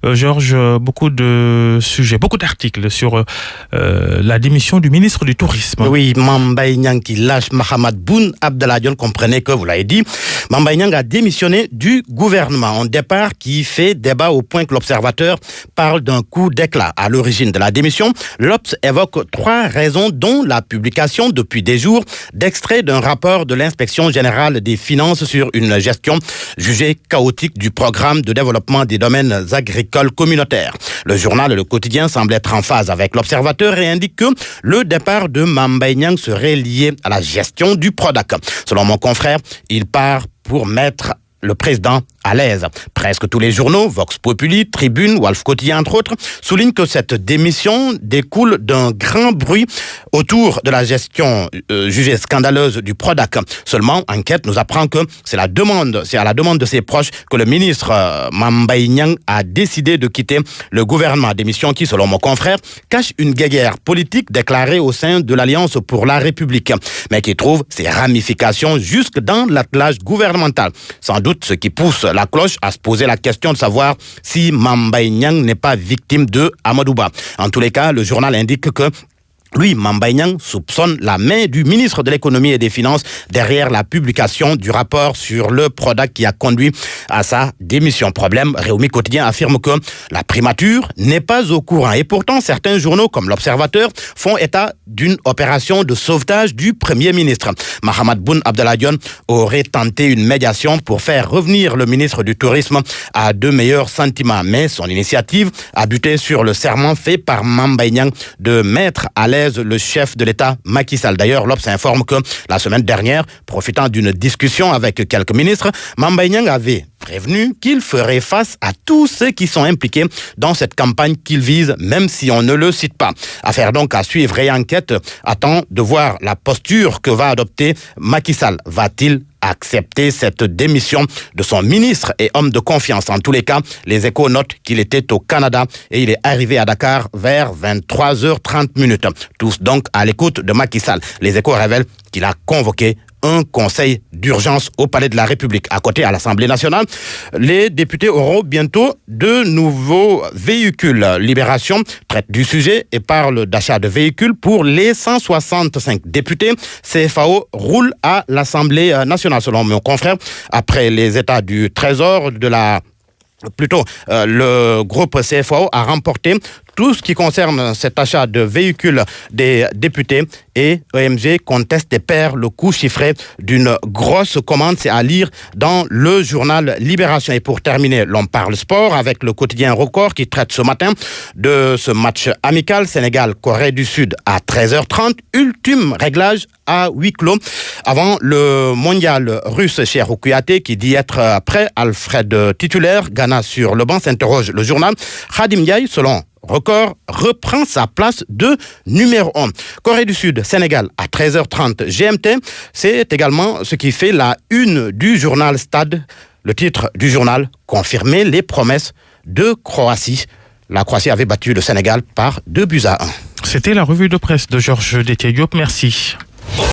Georges, beaucoup de sujets, beaucoup d'articles sur la démission du ministre du Tourisme. Oui, Mame Mbaye Niang qui lâche Mahammed Boun Abdallah Dionne. Comprenez que, vous l'avez dit, Mame Mbaye Niang a démissionné du gouvernement. Un départ qui fait débat au point que l'Observateur parle d'un coup d'éclat. À l'origine de la démission, l'Obs évoque 3 raisons, dont la publication depuis des jours d'extraits d'un rapport de l'Inspection générale des finances sur une gestion jugée chaotique du programme de développement des domaines agricoles communautaires. Le journal Le Quotidien semble être en phase avec l'Observateur et indique que le départ de Mame Mbaye Niang serait lié à la gestion du Prodac. Selon mon confrère, il part pour mettre le président à l'aise. Presque tous les journaux, Vox Populi, Tribune, Walf Quotidien entre autres, soulignent que cette démission découle d'un grand bruit autour de la gestion jugée scandaleuse du Prodac. Seulement, enquête nous apprend que c'est à la demande de ses proches que le ministre Mame Mbaye Niang a décidé de quitter le gouvernement. Démission qui, selon mon confrère, cache une guerre politique déclarée au sein de l'Alliance pour la République, mais qui trouve ses ramifications jusque dans l'attelage gouvernemental. Sans doute ce qui pousse la cloche à se poser la question de savoir si Mame Mbaye Niang n'est pas victime de Amadou Ba. En tous les cas, le journal indique que lui, Mame Mbaye Niang, soupçonne la main du ministre de l'économie et des finances derrière la publication du rapport sur le Prodac qui a conduit à sa démission. Problème, Réumi Quotidien affirme que la primature n'est pas au courant. Et pourtant, certains journaux, comme l'Observateur, font état d'une opération de sauvetage du Premier ministre. Mahammed Boun Abdallah Dionne aurait tenté une médiation pour faire revenir le ministre du Tourisme à de meilleurs sentiments. Mais son initiative a buté sur le serment fait par Mame Mbaye Niang de mettre à l'aise le chef de l'État Macky Sall. D'ailleurs, l'Obs informe que la semaine dernière, profitant d'une discussion avec quelques ministres, Mame Mbaye Niang avait prévenu qu'il ferait face à tous ceux qui sont impliqués dans cette campagne qu'il vise, même si on ne le cite pas. Affaire donc à suivre et enquête attend de voir la posture que va adopter Macky Sall. Va-t-il accepter cette démission de son ministre et homme de confiance? En tous les cas, les Échos notent qu'il était au Canada et il est arrivé à Dakar vers 23h30. Tous donc à l'écoute de Macky Sall. Les Échos révèlent qu'il a convoqué un conseil d'urgence au Palais de la République. À côté, à l'Assemblée nationale, les députés auront bientôt de nouveaux véhicules. Libération traite du sujet et parle d'achat de véhicules pour les 165 députés. CFAO roule à l'Assemblée nationale, selon mon confrère, après les états du Trésor le groupe CFAO a remporté tout ce qui concerne cet achat de véhicules des députés et EMG conteste et perd le coût chiffré d'une grosse commande. C'est à lire dans le journal Libération. Et pour terminer, l'on parle sport avec le quotidien Record qui traite ce matin de ce match amical Sénégal-Corée du Sud à 13h30. Ultime réglage à huis clos avant le mondial russe chez Kouyaté qui dit être prêt. Alfred titulaire, Ghana sur le banc, s'interroge le journal. Khadim Ndiaye, selon Record, reprend sa place de numéro 1. Corée du Sud, Sénégal à 13h30 GMT. C'est également ce qui fait la une du journal Stade. Le titre du journal, confirmer les promesses de Croatie. La Croatie avait battu le Sénégal par 2-1. C'était la revue de presse de Georges Détié Diop. Merci.